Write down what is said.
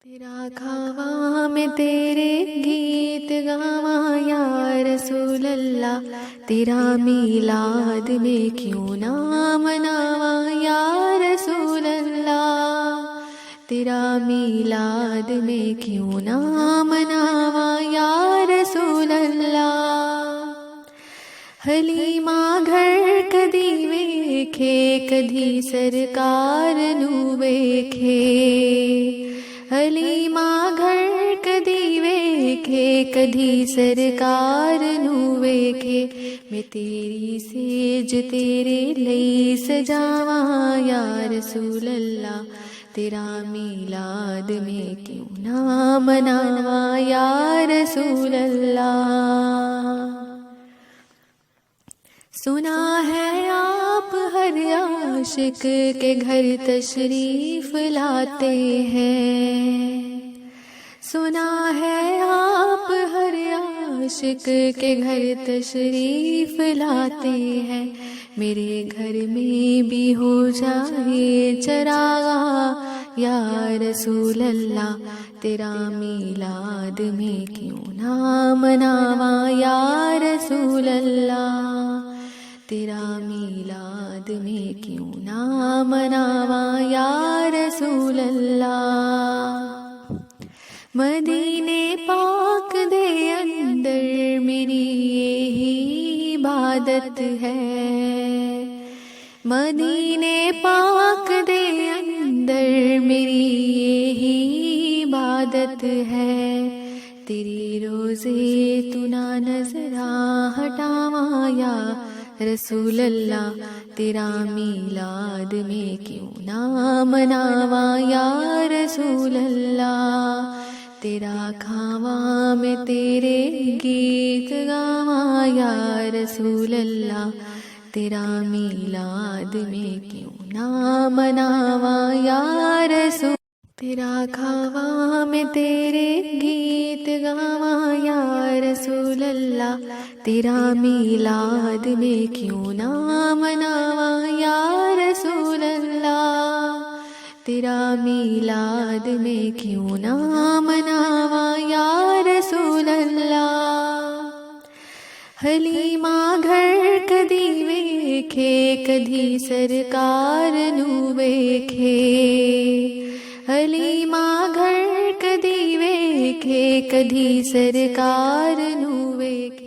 تیرا کھاوا میں تیرے گیت گاواں یا رسول اللہ، تیرا میلاد میں کیوں نہ مناواں یا رسول اللہ، تیرا میلاد میں کیوں نہ مناواں یا رسول اللہ۔ حلیمہ گھر کدی ویکھے کدی سرکار نو ویکھے، حلیمہ گھر کدی ویکھے کدی سرکار نو ویکھے، میں تیری سیج تیرے لئی سجاواں یا رسول اللہ، تیرا میلاد میں کیوں نہ مناواں یا رسول اللہ۔ سنا ہے آپ ہر عاشق کے گھر تشریف لاتے ہیں، سنا ہے آپ ہر عاشق کے گھر تشریف لاتے ہیں، میرے گھر میں بھی ہو جائے چراغاں یا رسول اللہ، تیرا میلاد میں کیوں نہ مناواں یا رسول اللہ، تیرا میلاد میں کیوں نہ مناواں یا رسول اللہ۔ مدینے پاک دے اندر میری یہی عبادت ہے، مدینے پاک دے اندر میری یہی عبادت ہے، تیری روزے تو نہ نظراں ہٹاواں یا رسول اللہ، تیرا میلاد میں کیوں نہ مناواں یا رسول اللہ، تیرا کھاواں میں تیرے گیت گاواں یا رسول اللہ، تیرا میلاد میں کیوں نہ مناواں یا رسول، تیرا کھاواں میں تیرے گیت گاواں یا رسول اللہ، تیرا میلاد میں کیوں نہ مناواں یا رسول اللہ، تیرا میلاد میں کیوں نہ مناواں یا رسول اللہ۔ حلیمہ گھر کدی ویکھے کدی سرکار نو ویکھے، حلیمہ گھر کدی ویکھے کدی سرکار نو ویکھے۔